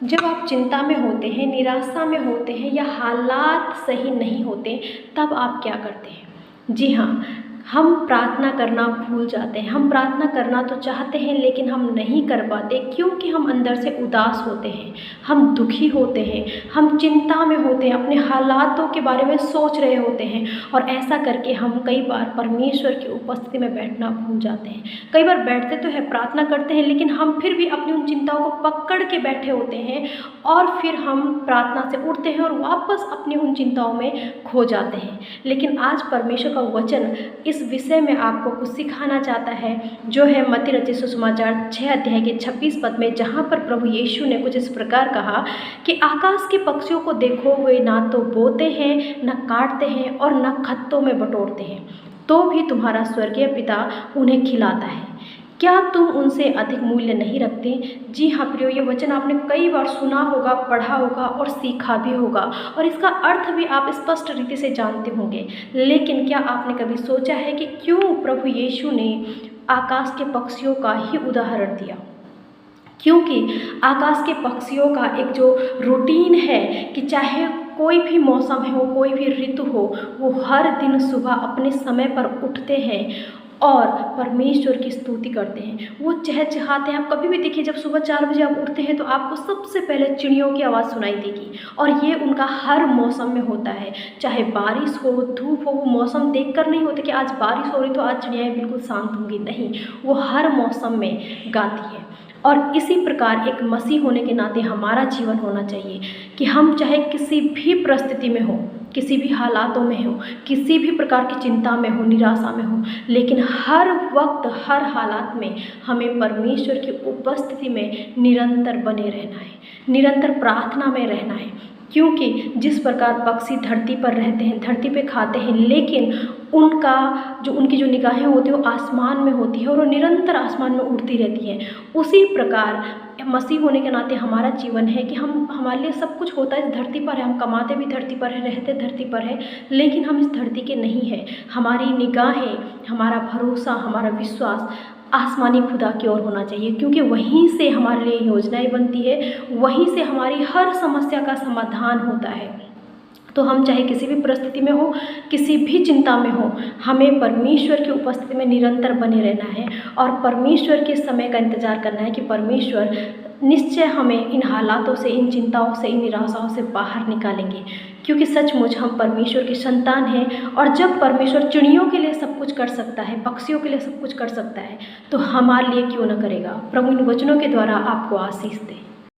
जब आप चिंता में होते हैं, निराशा में होते हैं या हालात सही नहीं होते, तब आप क्या करते हैं? जी हाँ, हम प्रार्थना करना भूल जाते हैं। हम प्रार्थना करना तो चाहते हैं लेकिन हम नहीं कर पाते, क्योंकि हम अंदर से उदास होते हैं, हम दुखी होते हैं, हम चिंता में होते हैं, अपने हालातों के बारे में सोच रहे होते हैं और ऐसा करके हम कई बार परमेश्वर की उपस्थिति में बैठना भूल जाते हैं। कई बार बैठते तो है, प्रार्थना करते हैं, लेकिन हम फिर भी अपनी उन चिंताओं को पकड़ के बैठे होते हैं और फिर हम प्रार्थना से उठते हैं और वापस अपनी उन चिंताओं में खो जाते हैं। लेकिन आज परमेश्वर का वचन इस विषय में आपको कुछ सिखाना चाहता है, जो है मत्ती रचित सुसमाचार 6 अध्याय के 26 पद में, जहाँ पर प्रभु यीशु ने कुछ इस प्रकार कहा कि आकाश के पक्षियों को देखो, वे ना तो बोते हैं, न काटते हैं और न खत्तों में बटोरते हैं, तो भी तुम्हारा स्वर्गीय पिता उन्हें खिलाता है। क्या तुम उनसे अधिक मूल्य नहीं रखते? जी हाँ प्रियो, ये वचन आपने कई बार सुना होगा, पढ़ा होगा और सीखा भी होगा, और इसका अर्थ भी आप स्पष्ट रीति से जानते होंगे। लेकिन क्या आपने कभी सोचा है कि क्यों प्रभु यीशु ने आकाश के पक्षियों का ही उदाहरण दिया? क्योंकि आकाश के पक्षियों का एक जो रूटीन है कि चाहे कोई भी मौसम हो, कोई भी ऋतु हो, वो हर दिन सुबह अपने समय पर उठते हैं और परमेश्वर की स्तुति करते हैं। वो चहचहाते हैं। आप कभी भी देखिए, जब सुबह 4 बजे आप उठते हैं तो आपको सबसे पहले चिड़ियों की आवाज़ सुनाई देगी, और ये उनका हर मौसम में होता है। चाहे बारिश हो, धूप हो, वो मौसम देखकर नहीं होते कि आज बारिश हो रही तो आज चिड़ियाएँ बिल्कुल शांत होंगी, नहीं, वो हर मौसम में गाती है। और इसी प्रकार एक मसीह होने के नाते हमारा जीवन होना चाहिए कि हम चाहे किसी भी परिस्थिति में हो, किसी भी हालातों में हो, किसी भी प्रकार की चिंता में हो, निराशा में हो, लेकिन हर वक्त, हर हालात में हमें परमेश्वर की उपस्थिति में निरंतर बने रहना है, निरंतर प्रार्थना में रहना है। क्योंकि जिस प्रकार पक्षी धरती पर रहते हैं, धरती पे खाते हैं, लेकिन उनकी जो निगाहें होती हैं वो आसमान में होती है और वो निरंतर आसमान में उड़ती रहती हैं। उसी प्रकार मसीह होने के नाते हमारा जीवन है कि हमारे लिए सब कुछ होता है इस धरती पर है, हम कमाते भी धरती पर है, रहते धरती पर है, लेकिन हम इस धरती के नहीं हैं। हमारी निगाहें, हमारा भरोसा, हमारा विश्वास आसमानी खुदा की ओर होना चाहिए, क्योंकि वहीं से हमारे लिए योजनाएं बनती है, वहीं से हमारी हर समस्या का समाधान होता है। तो हम चाहे किसी भी परिस्थिति में हो, किसी भी चिंता में हो, हमें परमेश्वर की उपस्थिति में निरंतर बने रहना है और परमेश्वर के समय का इंतज़ार करना है कि परमेश्वर निश्चय हमें इन हालातों से, इन चिंताओं से, इन निराशाओं से बाहर निकालेंगे। क्योंकि सचमुच हम परमेश्वर की संतान हैं, और जब परमेश्वर चिड़ियों के लिए सब कुछ कर सकता है, पक्षियों के लिए सब कुछ कर सकता है, तो हमारे लिए क्यों न करेगा। प्रभु इन वचनों के द्वारा आपको आशीष दे।